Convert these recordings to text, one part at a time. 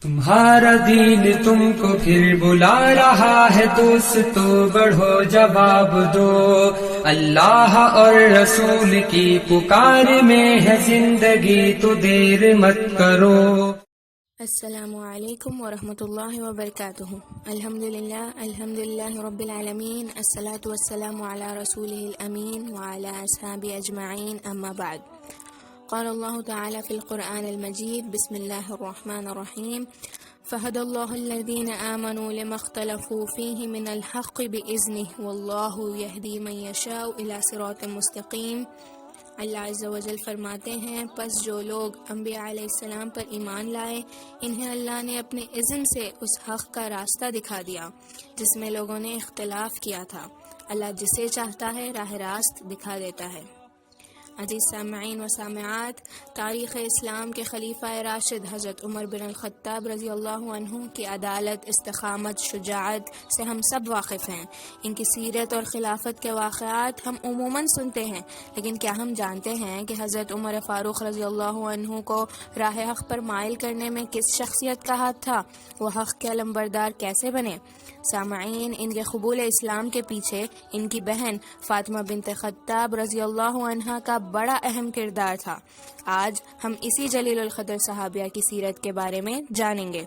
تمہارا دین تم کو پھر بلا رہا ہے، دوستو بڑھو جواب دو، اللہ اور رسول کی پکار میں ہے زندگی تو دیر مت کرو۔ السلام علیکم ورحمۃ اللہ وبرکاتہ۔ الحمدللہ رب العالمین، الصلاة والسلام علی رسولہ الامین وعلی اصحابہ اجمعین، اما بعد۔ قال اللہ تعالی فی القرآن المجید، بسم اللہ الرحمن الرحیم، فہدی اللہ الذین آمنوا لما اختلفوا فیہ من الحق بإذنہ واللہ یہدی من یشاء الی صراط مستقیم۔ اللہ عز و جل فرماتے ہیں، پس جو لوگ انبیاء علیہ السلام پر ایمان لائے، انہیں اللہ نے اپنے اذن سے اس حق کا راستہ دکھا دیا جس میں لوگوں نے اختلاف کیا تھا۔ اللہ جسے چاہتا ہے راہ راست دکھا دیتا ہے۔ عزیز سامعین و سامعات، تاریخ اسلام کے خلیفہ راشد حضرت عمر بن الخطاب رضی اللہ عنہ کی عدالت، استقامت، شجاعت سے ہم سب واقف ہیں۔ ان کی سیرت اور خلافت کے واقعات ہم عموماً سنتے ہیں، لیکن کیا ہم جانتے ہیں کہ حضرت عمر فاروق رضی اللہ عنہ کو راہ حق پر مائل کرنے میں کس شخصیت کا ہاتھ تھا؟ وہ حق کے علمبردار کیسے بنے؟ سامعین، ان کے قبول اسلام کے پیچھے ان کی بہن فاطمہ بنت خطاب رضی اللہ عنہا کا بڑا اہم کردار تھا۔ آج ہم اسی جلیل القدر صحابیہ کی سیرت کے بارے میں جانیں گے۔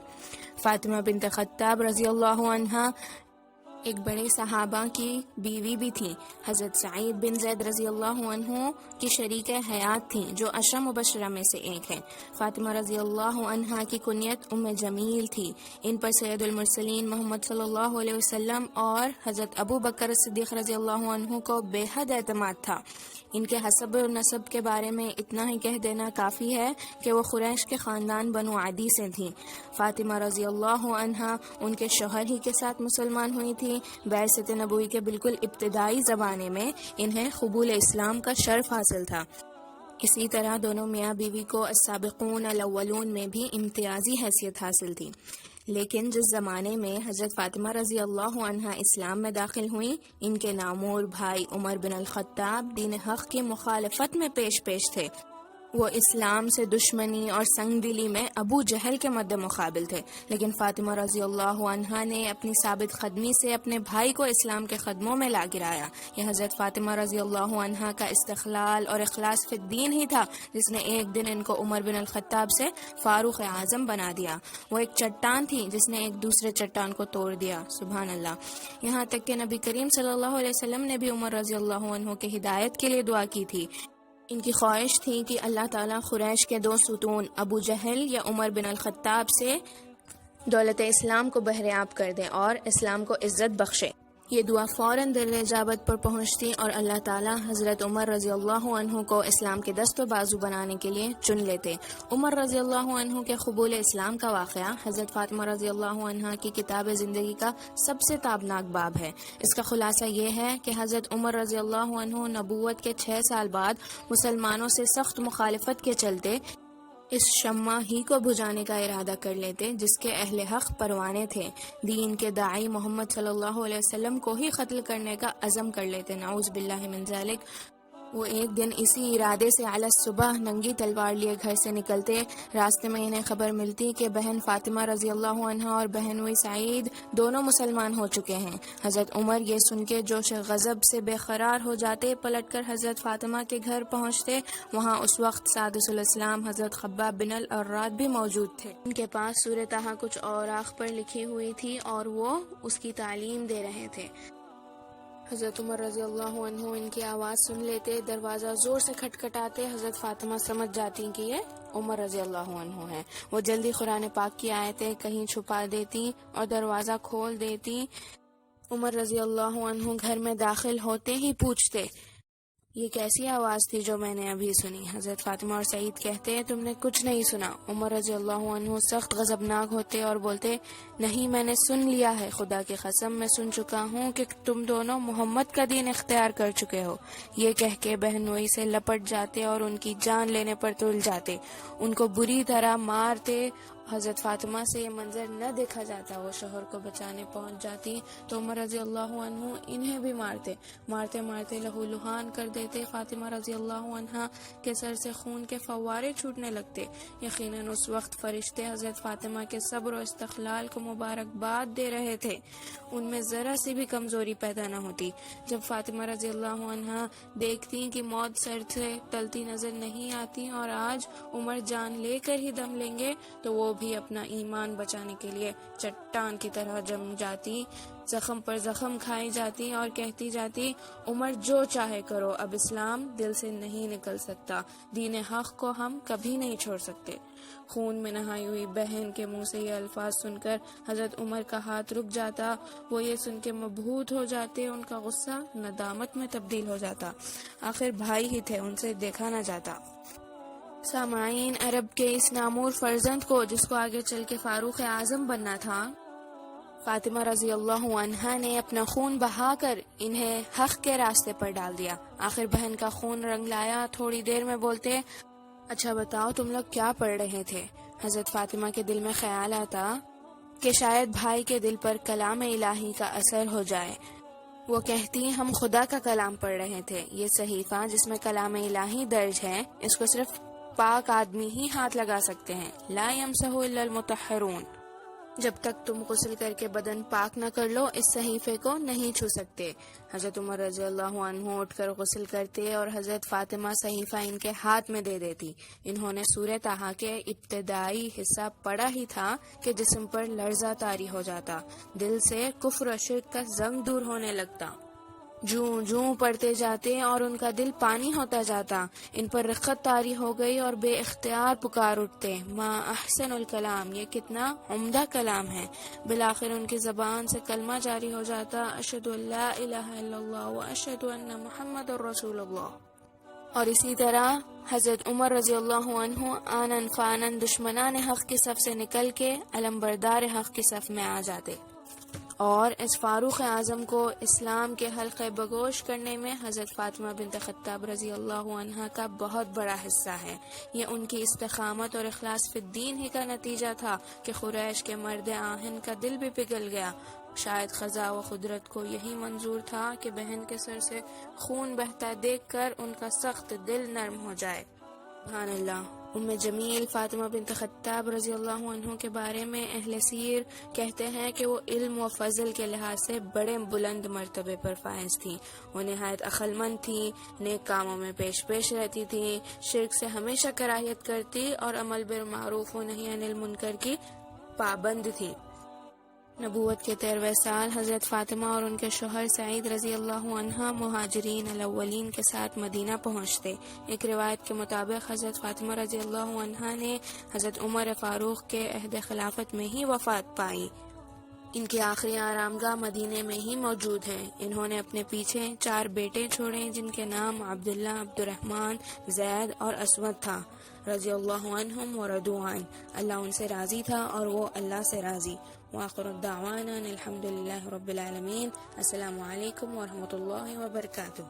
فاطمہ بنت خطاب رضی اللہ عنہا ایک بڑے صحابہ کی بیوی بھی تھیں۔ حضرت سعید بن زید رضی اللہ عنہ کی شریک حیات تھیں، جو 10 مبشرہ میں سے ایک ہیں۔ فاطمہ رضی اللہ عنہا کی کنیت ام جمیل تھی۔ ان پر سید المرسلین محمد صلی اللہ علیہ وسلم اور حضرت ابو بکر صدیق رضی اللہ عنہ کو بے حد اعتماد تھا۔ ان کے حسب و نسب کے بارے میں اتنا ہی کہہ دینا کافی ہے کہ وہ قریش کے خاندان بنو عدی سے تھیں۔ فاطمہ رضی اللہ عنہا ان کے شوہر ہی کے ساتھ مسلمان ہوئی تھی۔ بعثت نبوی کے بالکل ابتدائی زمانے میں انہیں قبول اسلام کا شرف حاصل تھا۔ اسی طرح دونوں میاں بیوی کو السابقون الاولون میں بھی امتیازی حیثیت حاصل تھی۔ لیکن جس زمانے میں حضرت فاطمہ رضی اللہ عنہا اسلام میں داخل ہوئیں، ان کے نامور بھائی عمر بن الخطاب دین حق کی مخالفت میں پیش تھے۔ وہ اسلام سے دشمنی اور سنگ دلی میں ابو جہل کے مد مقابل تھے، لیکن فاطمہ رضی اللہ عنہا نے اپنی ثابت قدمی سے اپنے بھائی کو اسلام کے قدموں میں لا گرایا۔ یہ حضرت فاطمہ رضی اللہ عنہا کا استقلال اور اخلاص فی الدین ہی تھا جس نے ایک دن ان کو عمر بن الخطاب سے فاروق اعظم بنا دیا۔ وہ ایک چٹان تھی جس نے ایک دوسرے چٹان کو توڑ دیا، سبحان اللہ۔ یہاں تک کہ نبی کریم صلی اللہ علیہ وسلم نے بھی عمر رضی اللہ عنہ کے ہدایت کے لیے دعا کی تھی۔ ان کی خواہش تھی کہ اللہ تعالیٰ قریش کے 2 ستون ابو جہل یا عمر بن الخطاب سے دولت اسلام کو بہرےآب کر دے اور اسلام کو عزت بخشے۔ یہ دعا فوراً در اجابت پر پہنچتی اور اللہ تعالیٰ حضرت عمر رضی اللہ عنہ کو اسلام کے دست و بازو بنانے کے لیے چن لیتے۔ عمر رضی اللہ عنہ کے قبول اسلام کا واقعہ حضرت فاطمہ رضی اللہ عنہ کی کتاب زندگی کا سب سے تابناک باب ہے۔ اس کا خلاصہ یہ ہے کہ حضرت عمر رضی اللہ عنہ نبوت کے 6 سال بعد مسلمانوں سے سخت مخالفت کے چلتے اس شمع ہی کو بجھانے کا ارادہ کر لیتے جس کے اہل حق پروانے تھے۔ دین کے داعی محمد صلی اللہ علیہ وسلم کو ہی قتل کرنے کا عزم کر لیتے، نعوذ باللہ من ذالک۔ وہ ایک دن اسی ارادے سے علی الصبح ننگی تلوار لیے گھر سے نکلتے۔ راستے میں انہیں خبر ملتی کہ بہن فاطمہ رضی اللہ عنہا اور بہنوئی سعید دونوں مسلمان ہو چکے ہیں۔ حضرت عمر یہ سن کے جوش غضب سے بے قرار ہو جاتے، پلٹ کر حضرت فاطمہ کے گھر پہنچتے۔ وہاں اس وقت سادس الاسلام حضرت خباب بن الاراد بھی موجود تھے۔ ان کے پاس سورہ طٰہٰ کچھ اوراق پر لکھی ہوئی تھی اور وہ اس کی تعلیم دے رہے تھے۔ حضرت عمر رضی اللہ عنہ ان کی آواز سن لیتے، دروازہ زور سے کھٹکھٹاتے۔ حضرت فاطمہ سمجھ جاتی کہ یہ عمر رضی اللہ عنہ ہیں۔ وہ جلدی قرآن پاک کی آیتیں کہیں چھپا دیتی اور دروازہ کھول دیتی۔ عمر رضی اللہ عنہ گھر میں داخل ہوتے ہی پوچھتے، یہ کیسی آواز تھی جو میں نے ابھی سنی؟ حضرت فاطمہ اور سعید کہتے ہیں، تم نے کچھ نہیں سنا۔ عمر رضی اللہ عنہ سخت غضبناک ہوتے اور بولتے، نہیں، میں نے سن لیا ہے، خدا کی قسم میں سن چکا ہوں کہ تم دونوں محمد کا دین اختیار کر چکے ہو۔ یہ کہہ کے بہنوئی سے لپٹ جاتے اور ان کی جان لینے پر تل جاتے، ان کو بری طرح مارتے حضرت فاطمہ سے یہ منظر نہ دیکھا جاتا، وہ شوہر کو بچانے پہنچ جاتی تو عمر رضی اللہ عنہ انہیں بھی مارتے مارتے لہو لہان کر دیتے۔ فاطمہ رضی اللہ عنہ کے سر سے خون کے فوارے چھوٹنے لگتے۔ یقیناً اس وقت فرشتے حضرت فاطمہ کے صبر و استقلال کو مبارکباد دے رہے تھے، ان میں ذرا سی بھی کمزوری پیدا نہ ہوتی۔ جب فاطمہ رضی اللہ عنہ دیکھتی کہ موت سر سے ٹلتی نظر نہیں آتی اور آج عمر جان لے کر ہی دم لیں گے، تو وہ بھی اپنا ایمان بچانے کے لیے چٹان کی طرح جم جاتی، زخم پر زخم کھائی جاتی اور کہتی جاتی، عمر جو چاہے کرو، اب اسلام دل سے نہیں نکل سکتا، دین حق کو ہم کبھی نہیں چھوڑ سکتے۔ خون میں نہائی ہوئی بہن کے منہ سے یہ الفاظ سن کر حضرت عمر کا ہاتھ رک جاتا، وہ یہ سن کے مبہوت ہو جاتے، ان کا غصہ ندامت میں تبدیل ہو جاتا، آخر بھائی ہی تھے، ان سے دیکھا نہ جاتا۔ سامعین، عرب کے اس نامور فرزند کو جس کو آگے چل کے فاروق اعظم بننا تھا، فاطمہ رضی اللہ عنہا نے اپنا خون بہا کر انہیں حق کے راستے پر ڈال دیا۔ آخر بہن کا خون رنگ لایا، تھوڑی دیر میں بولتے، اچھا بتاؤ تم لوگ کیا پڑھ رہے تھے؟ حضرت فاطمہ کے دل میں خیال آتا کہ شاید بھائی کے دل پر کلام الہی کا اثر ہو جائے۔ وہ کہتی، ہم خدا کا کلام پڑھ رہے تھے، یہ صحیفہ جس میں کلام الہی درج ہے، اس کو صرف پاک آدمی ہی ہاتھ لگا سکتے ہیں، لا یمسح الا المطہرون، جب تک تم غسل کر کے بدن پاک نہ کر لو اس صحیفے کو نہیں چھو سکتے۔ حضرت عمر رضی اللہ عنہ اٹھ کر غسل کرتے اور حضرت فاطمہ صحیفہ ان کے ہاتھ میں دے دیتی۔ انہوں نے سورہ طٰہٰ کے ابتدائی حصہ پڑھا ہی تھا کہ جسم پر لرزہ طاری ہو جاتا، دل سے کفر و شرک کا زنگ دور ہونے لگتا۔ جوں جوں پڑھتے جاتے اور ان کا دل پانی ہوتا جاتا، ان پر رقت طاری ہو گئی اور بے اختیار پکار اٹھتے، ما احسن الکلام، یہ کتنا عمدہ کلام ہے۔ بالآخر ان کی زبان سے کلمہ جاری ہو جاتا، اشہد ان لا الہ الا اللہ و اشہد ان محمد الرسول اللہ۔ اور اسی طرح حضرت عمر رضی اللہ عنہ آنن فانن دشمنان حق کی صف سے نکل کے علمبردار حق کی صف میں آ جاتے، اور اس فاروق اعظم کو اسلام کے حلقے بگوش کرنے میں حضرت فاطمہ بنت خطاب رضی اللہ عنہا کا بہت بڑا حصہ ہے۔ یہ ان کی استقامت اور اخلاص فی الدین ہی کا نتیجہ تھا کہ قریش کے مرد آہن کا دل بھی پگھل گیا۔ شاید خدا و قدرت کو یہی منظور تھا کہ بہن کے سر سے خون بہتا دیکھ کر ان کا سخت دل نرم ہو جائے۔ سبحان اللہ۔ ام جمیل فاطمہ بنت خطاب رضی اللہ عنہ کے بارے میں اہل سیر کہتے ہیں کہ وہ علم و فضل کے لحاظ سے بڑے بلند مرتبے پر فائز تھیں۔ وہ نہایت عقل مند تھیں، نیک کاموں میں پیش رہتی تھیں، شرک سے ہمیشہ کراہیت کرتی اور امر بالمعروف و نہی عن المنکر کی پابند تھیں۔ نبوت کے 13ویں سال حضرت فاطمہ اور ان کے شوہر سعید رضی اللہ عنہ مہاجرین الاولین کے ساتھ مدینہ پہنچتے۔ ایک روایت کے مطابق حضرت فاطمہ رضی اللہ عنہ نے حضرت عمر فاروق کے عہد خلافت میں ہی وفات پائی۔ ان کی آخری آرامگاہ مدینے میں ہی موجود ہے۔ انہوں نے اپنے پیچھے 4 بیٹے چھوڑے جن کے نام عبداللہ، عبد الرحمن، زید اور اسود تھا، رضی اللہ عنہم ورضوا عنہ، اللہ ان سے راضی تھا اور وہ اللہ سے راضی۔ وآخر الدعوانا الحمد للہ رب العالمین۔ السلام علیکم ورحمۃ اللہ وبرکاتہ۔